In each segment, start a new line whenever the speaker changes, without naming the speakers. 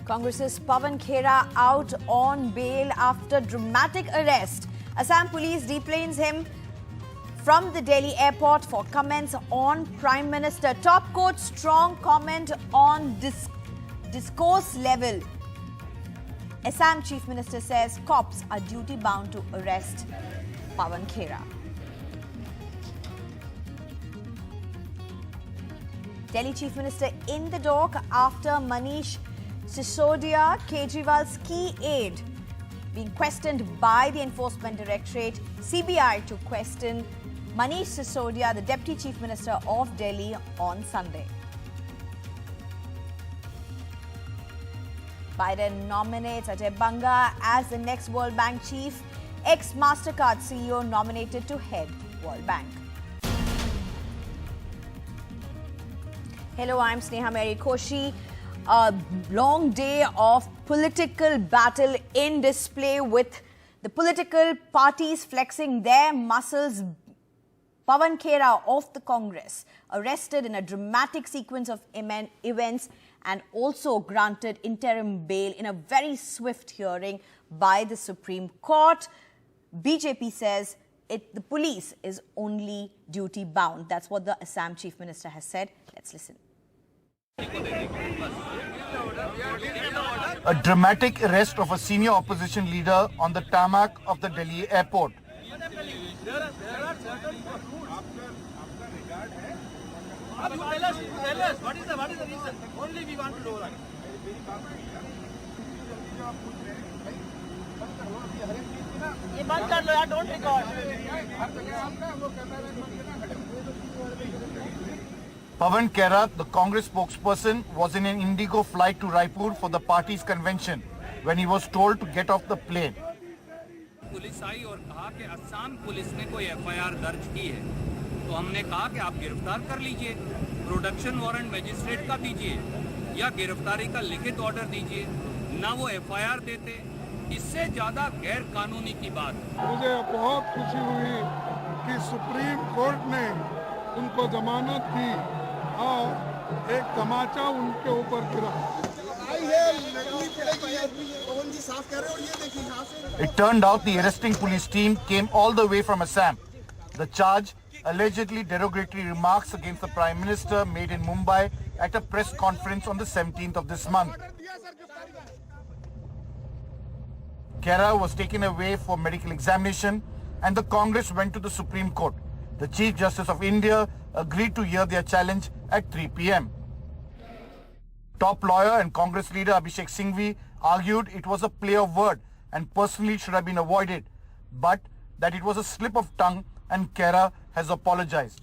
Congress's Pawan Khera out on bail after dramatic arrest. Assam police deplanes him from the Delhi airport for comments on Prime Minister. Top court strong comment on discourse level. Assam Chief Minister says cops are duty bound to arrest Pawan Khera. Delhi Chief Minister in the dock after Manish Sisodia, Kejriwal's key aide, being questioned by the Enforcement Directorate. CBI to question Manish Sisodia, the Deputy Chief Minister of Delhi, on Sunday. Biden nominates AIADMK as the next World Bank chief. Ex-Mastercard CEO nominated to head World Bank. Hello, I'm Sneha Mary Koshi. A long day of political battle in display with the political parties flexing their muscles. Pawan Khera of the Congress arrested in a dramatic sequence of events and also granted interim bail in a very swift hearing by the Supreme Court. BJP says the police is only duty bound. That's what the Assam Chief Minister has said. Let's listen.
A dramatic arrest of a senior opposition leader on the tarmac of the Delhi airport.
Tell us, what is the reason? Only we want to know that. ये बंद कर लो यार, don't record.
Pawan Khera, the Congress spokesperson, was in an Indigo flight to Raipur for the party's convention when he was told to get off the plane.
Police आई और कहा कि Assam police ने कोई एफआईआर दर्ज की है, तो हमने कहा कि आप गिरफ्तार कर लीजिए, प्रोडक्शन वारंट मजिस्ट्रेट का दीजिए या गिरफ्तारी का लिखित ऑर्डर दीजिए, ना वो एफआईआर देते, इससे ज्यादा गैर कानूनी की बात।
मुझे बहुत खुशी हुई कि सुप्रीम कोर्ट ने उनको जमानत दी और एक तमाचा उनके ऊपर गिरा।
It turned out the arresting police team came all the way from Assam. The charge, allegedly derogatory remarks against the Prime Minister made in Mumbai at a press conference on the 17th of this month. Khera was taken away for medical examination and the Congress went to the Supreme Court. The Chief Justice of India agreed to hear their challenge at 3 p.m. Top lawyer and Congress leader Abhishek Singhvi argued it was a play of word and personally should have been avoided, but that it was a slip of tongue and Khera has apologized.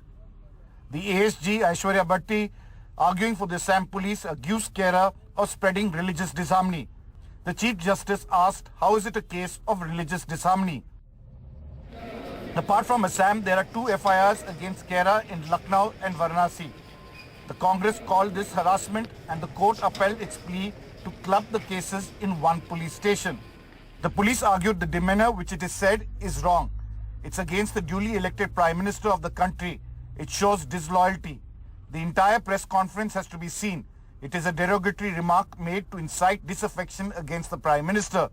The ASG Aishwarya Bhatti, arguing for the Assam police, accused Khera of spreading religious disharmony. The Chief Justice asked, how is it a case of religious disharmony? Apart from Assam, there are 2 FIRs against Khera in Lucknow and Varanasi. The Congress called this harassment and the court upheld its plea to club the cases in one police station. The police argued the demeanor, which it is said, is wrong. It's against the duly elected Prime Minister of the country. It shows disloyalty. The entire press conference has to be seen. It is a derogatory remark made to incite disaffection against the Prime Minister.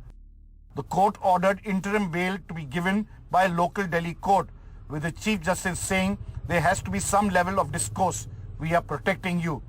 The court ordered interim bail to be given by a local Delhi court, with the Chief Justice saying there has to be some level of discourse. We are protecting you.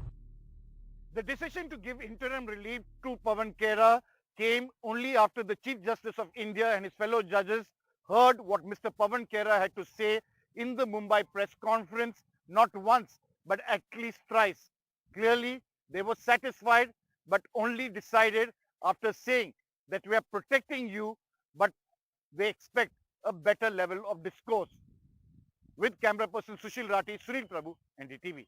The decision to give interim relief to Pawan Khera came only after the Chief Justice of India and his fellow judges heard what Mr. Pawan Khera had to say in the Mumbai press conference, not once, but at least thrice. Clearly, they were satisfied, but only decided after saying that we are protecting you, but they expect a better level of discourse. With camera person Sushil Rathi, Sunil Prabhu, NDTV.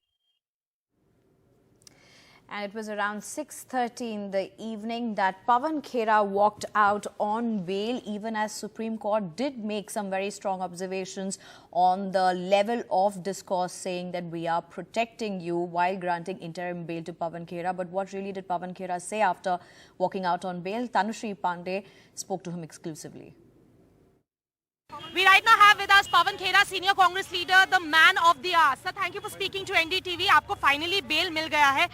And it was around 6:30 in the evening that Pawan Khera walked out on bail, even as Supreme Court did make some very strong observations on the level of discourse, saying that we are protecting you while granting interim bail to Pawan Khera. But what really did Pawan Khera say after walking out on bail? Tanushree Pandey spoke to him exclusively.
We right now have with us Pawan Khera, senior Congress leader, the man of the hour. Sir, thank you for speaking to NDTV. आपको finally bail मिल गया है.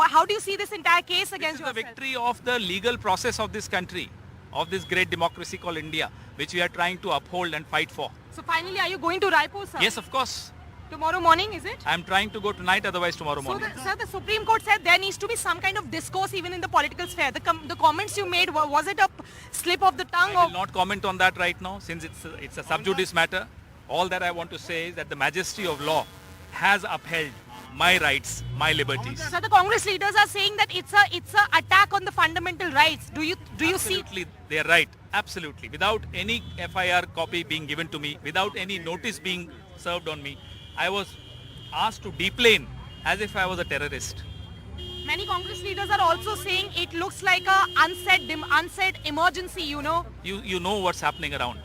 How do you see this entire case against yourself?
This is the victory of the legal process of this country, of this great democracy called India, which we are trying to uphold and fight for.
So finally, are you going to Raipur, sir?
Yes, of course.
Tomorrow morning, is it?
I'm trying to go tonight, otherwise tomorrow morning.
So, the Supreme Court said there needs to be some kind of discourse even in the political sphere. The comments you made, was it a slip of the tongue?
I will not comment on that right now, since it's a sub judice matter. All that I want to say is that the majesty of law has upheld my rights, my liberties.
So the Congress leaders are saying that it's a attack on the fundamental rights. Do you see?
Absolutely, they are right. Absolutely. Without any FIR copy being given to me, without any notice being served on me, I was asked to deplane as if I was a terrorist.
Many Congress leaders are also saying it looks like a unsaid emergency, you know.
You know what's happening around.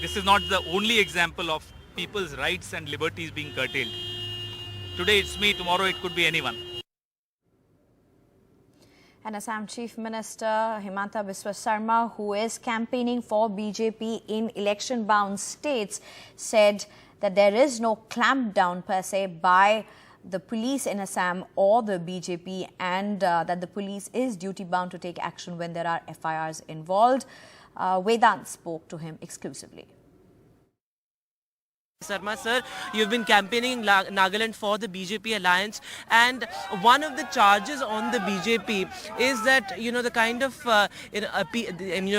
This is not the only example of people's rights and liberties being curtailed. Today it's me, tomorrow it could be anyone.
And Assam Chief Minister Himanta Biswa Sarma, who is campaigning for BJP in election-bound states, said that there is no clampdown per se by the police in Assam or the BJP, and that the police is duty-bound to take action when there are FIRs involved. Vedant spoke to him exclusively.
Sarma sir, you've been campaigning in Nagaland for the BJP alliance, and one of the charges on the BJP is that the kind of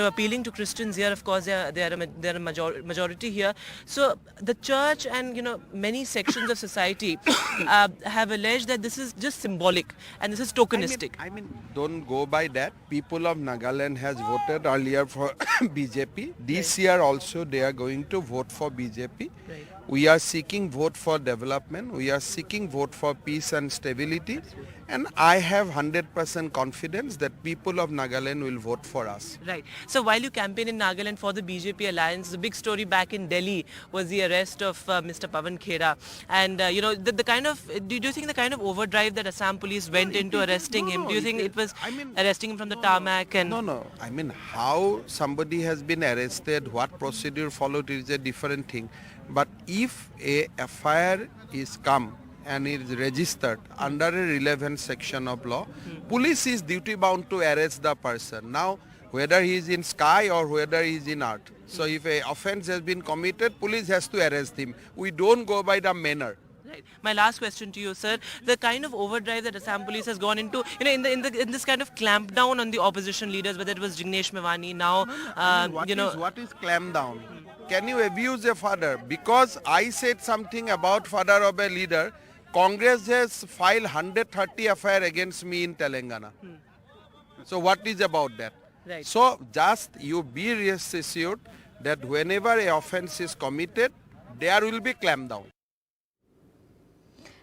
appealing to Christians here. Of course, they are a majority here. So the church and many sections of society have alleged that this is just symbolic and this is tokenistic.
I mean, don't go by that. People of Nagaland has voted earlier for BJP. This year also they are going to vote for BJP.
Right.
We are seeking vote for development. We are seeking vote for peace and stability. And I have 100% confidence that people of Nagaland will vote for us.
Right. So while you campaign in Nagaland for the BJP alliance, the big story back in Delhi was the arrest of Mr. Pawan Khera. And, the kind of, do you think the kind of overdrive that Assam police went into arresting him, do you think it was arresting him from the tarmac? And
No. I mean, how somebody has been arrested, what procedure followed is a different thing. But if a FIR is come and is registered under a relevant section of law, police is duty bound to arrest the person. Now, whether he is in sky or whether he is in earth. So if a offence has been committed, police has to arrest him. We don't go by the manner.
Right. My last question to you, sir, the kind of overdrive that Assam police has gone into, in this kind of clampdown on the opposition leaders, whether it was Jignesh Mevani, now,
What is clamp down? Can you abuse a father? Because I said something about father of a leader, Congress has filed 130 FIR against me in Telangana. So what is about that?
Right.
So just you be reassured that whenever a offence is committed, there will be clamp down.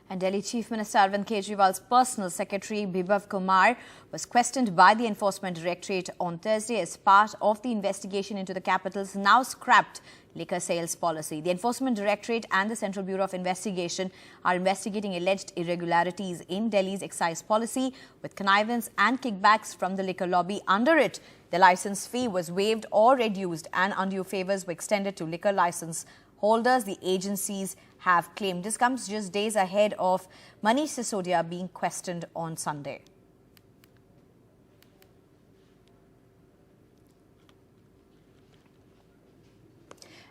And Delhi Chief Minister Arvind Kejriwal's personal secretary Bibhav Kumar was questioned by the Enforcement Directorate on Thursday as part of the investigation into the capital's now scrapped liquor sales policy. The Enforcement Directorate and the Central Bureau of Investigation are investigating alleged irregularities in Delhi's excise policy with connivance and kickbacks from the liquor lobby. Under it, the license fee was waived or reduced and undue favours were extended to liquor license holders, the agencies have claimed. This comes just days ahead of Manish Sisodia being questioned on Sunday.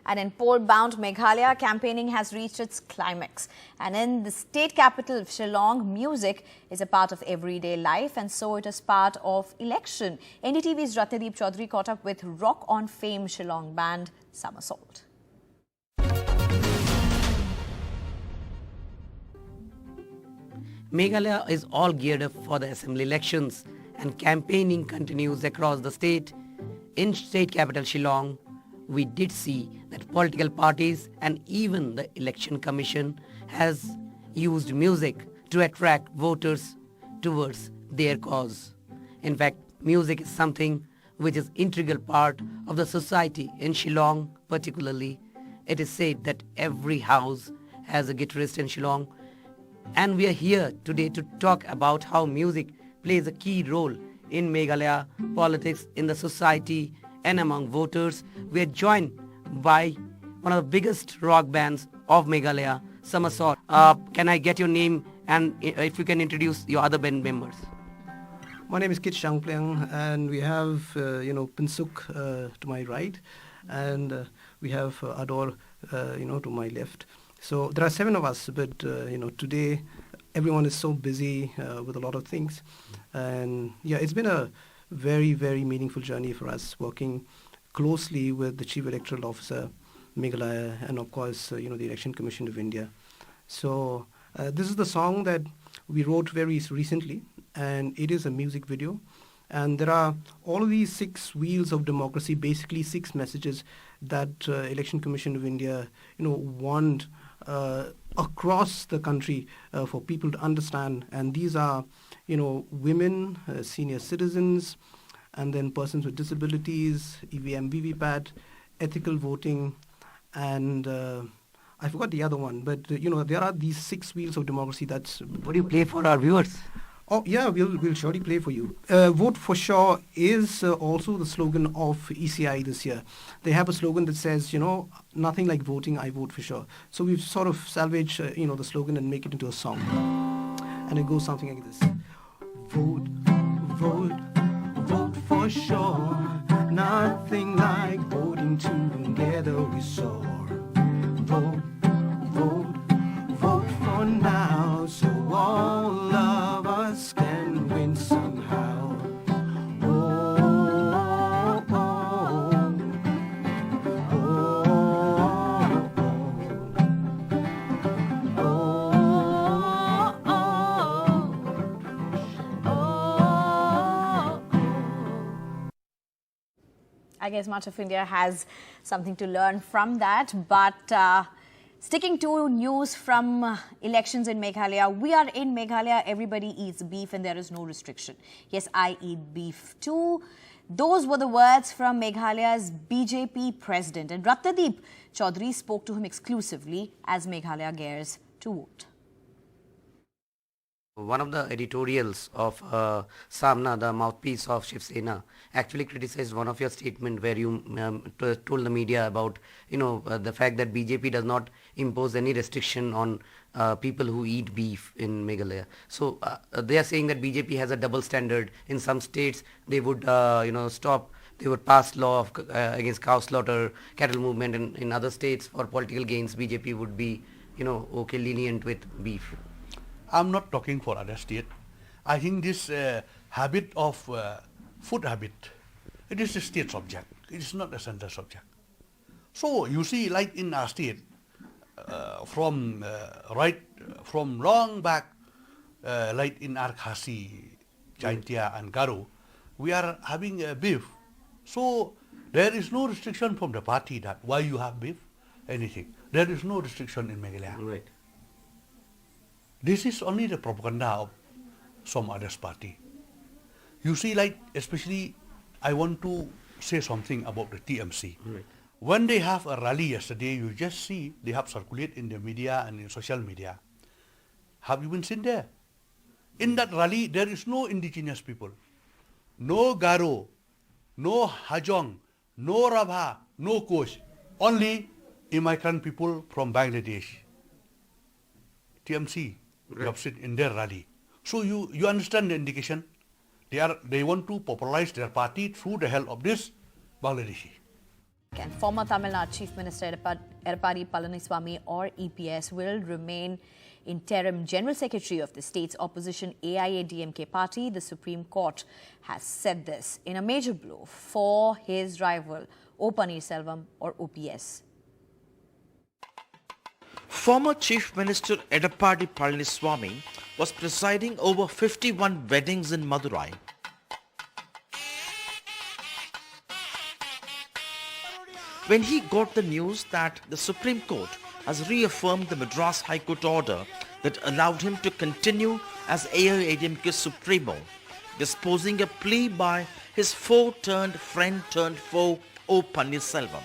And in poll-bound Meghalaya, campaigning has reached its climax. And in the state capital of Shillong, music is a part of everyday life, and so it is part of election. NDTV's Ratnadeep Chaudhary caught up with Rock on Fame Shillong band Somersault.
Meghalaya is all geared up for the assembly elections, and campaigning continues across the state. In state capital Shillong, we did see that political parties and even the election commission has used music to attract voters towards their cause. In fact, music is something which is integral part of the society in Shillong particularly. It is said that every house has a guitarist in Shillong, and we are here today to talk about how music plays a key role in Meghalaya politics, in the society and among voters. We are joined by one of the biggest rock bands of Meghalaya, Somersault. Can I get your name and if you can introduce your other band members?
My name is Kit Shangpleang, and we have, Pinsuk to my right, and we have Ador, to my left. So there are 7 of us, but, today everyone is so busy with a lot of things. And yeah, it's been a very, very meaningful journey for us, working closely with the Chief Electoral Officer, Meghalaya, and of course, the Election Commission of India. So this is the song that we wrote very recently, and it is a music video. And there are all of these 6 wheels of democracy, basically 6 messages that Election Commission of India, want across the country for people to understand. And these are, women, senior citizens, and then persons with disabilities, EVM, VVPAT, ethical voting, and I forgot the other one. But, there are these 6 wheels of democracy. That's
What do you play for our viewers?
Oh, yeah, we'll surely play for you. Vote for sure is also the slogan of ECI this year. They have a slogan that says, nothing like voting, I vote for sure. So we've sort of salvaged, the slogan and make it into a song. And it goes something like this. Vote, vote, vote for sure. Nothing like voting together we soar. Vote, vote, vote for now, so all of us can win somehow. Oh, oh, oh,
oh. I guess much of India has something to learn from that, but sticking to news from elections in Meghalaya, we are in Meghalaya, everybody eats beef and there is no restriction. Yes, I eat beef too. Those were the words from Meghalaya's BJP President, and Ratnadeep Chaudhary spoke to him exclusively as Meghalaya gears to vote.
One of the editorials of Samna, the mouthpiece of Shiv Sena, actually criticized one of your statements where you told the media about, the fact that BJP does not impose any restriction on people who eat beef in Meghalaya. So they are saying that BJP has a double standard. In some states, they would, they would pass law of, against cow slaughter, cattle movement, and in other states for political gains, BJP would be, okay, lenient with beef.
I'm not talking for other state. I think this habit of food habit, it is a state subject. It is not a center subject. So you see, like in our state, from long back, like in our Khasi, Jaintia and Garo, we are having beef. So there is no restriction from the party that why you have beef, anything. There is no restriction in Meghalaya.
Right.
This is only the propaganda of some other party. You see, like, especially, I want to say something about the TMC.
Right.
When they have a rally yesterday, you just see they have circulated in the media and in social media. Have you been seen there? In that rally, there is no indigenous people, no Garo, no Hajong, no Rabha, no Koch, only immigrant people from Bangladesh. TMC. Right. You have seen in their rally. So you understand the indication. They want to popularize their party through the help of this Bangladeshi.
And former Tamil Nadu Chief Minister Edappadi Palaniswamy, or EPS, will remain interim General Secretary of the state's opposition AIADMK party. The Supreme Court has said this in a major blow for his rival O Pannirselvam or OPS.
Former Chief Minister Edappadi Palaniswamy was presiding over 51 weddings in Madurai. When he got the news that the Supreme Court has reaffirmed the Madras High Court order that allowed him to continue as AIADMK Supremo, disposing a plea by his foe-turned-friend-turned-foe O Pannirselvam.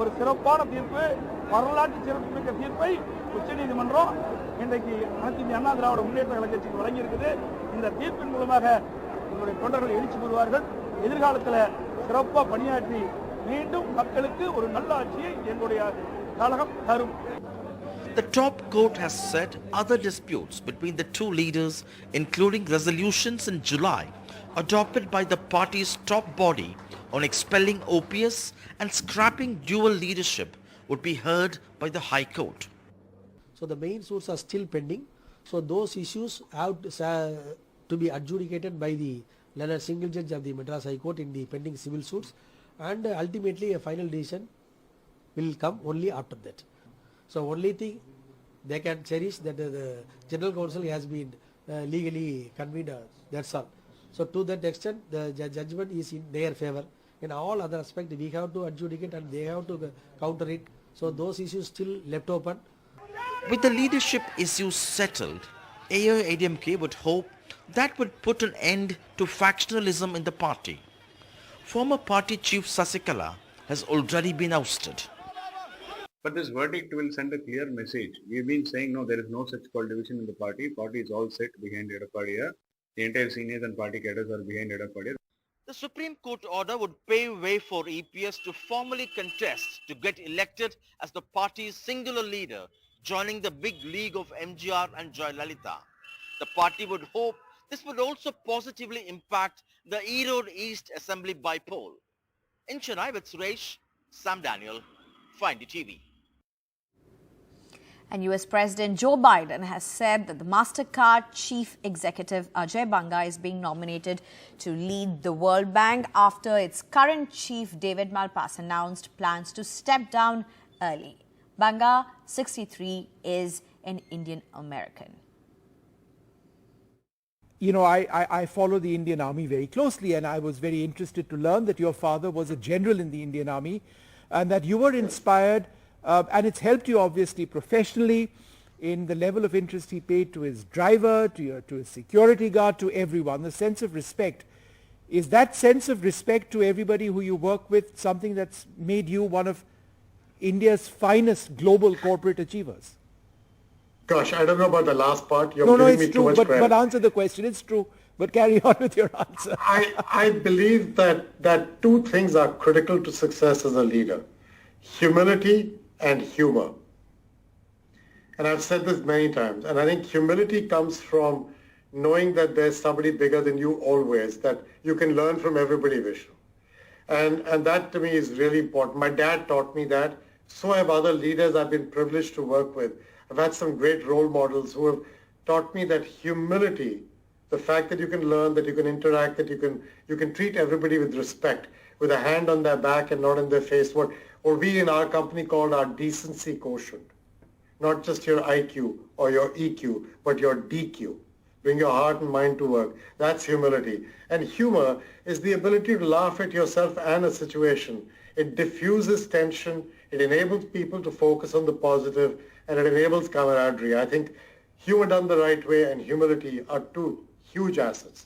ஒரு சிறப்பான தீர்ப்பு வரலாற்று சிறப்புமிக்க தீர்ப்பை உச்சநீதிமன்றம் இன்றைக்கு அனைத்து இந்திய அண்ணா திராவிட முன்னேற்ற கழக கட்சிக்கு வழங்கி இருக்குது. இந்த தீர்ப்பின் மூலமாக எங்களுடைய தொண்டர்கள் எழுச்சி பெறுவார்கள். எதிர்காலத்தில் சிறப்பாக பணியாற்றி மீண்டும் மக்களுக்கு ஒரு நல்ல ஆட்சியை எங்களுடைய கழகம் தரும்.
The top court has said other disputes between the two leaders, including resolutions in July adopted by the party's top body on expelling OPS and scrapping dual leadership, would be heard by the High Court.
So the main suits are still pending. So those issues have to be adjudicated by the learned single judge of the Madras High Court in the pending civil suits, and ultimately a final decision will come only after that. So only thing they can cherish that the General Council has been legally convened, that's all. So to that extent the judgment is in their favor. In all other aspects we have to adjudicate and they have to counter it. So those issues still left open.
With the leadership issues settled, AIADMK would hope that would put an end to factionalism in the party. Former party chief Sasikala has already been ousted.
But this verdict will send a clear message. We have been saying no, there is no such called division in the party. Party is all set behind Edappadiya. The entire seniors and party cadres are behind Edappadiya.
The Supreme Court order would pave way for EPS to formally contest to get elected as the party's singular leader, joining the big league of MGR and Jayalalitha. The party would hope this would also positively impact the Erode East Assembly by-poll. In Chennai with Suresh, Sam Daniel, Find TV.
And US President Joe Biden has said that the Mastercard chief executive Ajay Banga is being nominated to lead the World Bank after its current chief David Malpass announced plans to step down early. Banga, 63, is an Indian American.
You know, I follow the Indian Army very closely, and I was very interested to learn that your father was a general in the Indian Army and that you were inspired, and it's helped you obviously professionally in the level of interest he paid to his driver, to his security guard, to everyone, the sense of respect. Is that sense of respect to everybody who you work with something that's made you one of India's finest global corporate achievers?
Gosh, I don't know about the last part. You're
no,
giving
it's
me
true,
too much credit.
but answer the question. It's true, but carry on with your answer.
I believe that two things are critical to success as a leader: humility and humor. And I've said this many times, and I think humility comes from knowing that there's somebody bigger than you always, that you can learn from everybody, Vishnu. And that to me is really important. My dad taught me that. So have other leaders I've been privileged to work with. I've had some great role models who have taught me that humility, the fact that you can learn, that you can interact, that you can treat everybody with respect, with a hand on their back and not in their face, what we in our company called our decency quotient. Not just your IQ or your EQ, but your DQ. Bring your heart and mind to work. That's humility. And humor is the ability to laugh at yourself and a situation. It diffuses tension, it enables people to focus on the positive, and it enables camaraderie. I think humor done the right way and humility are two huge assets.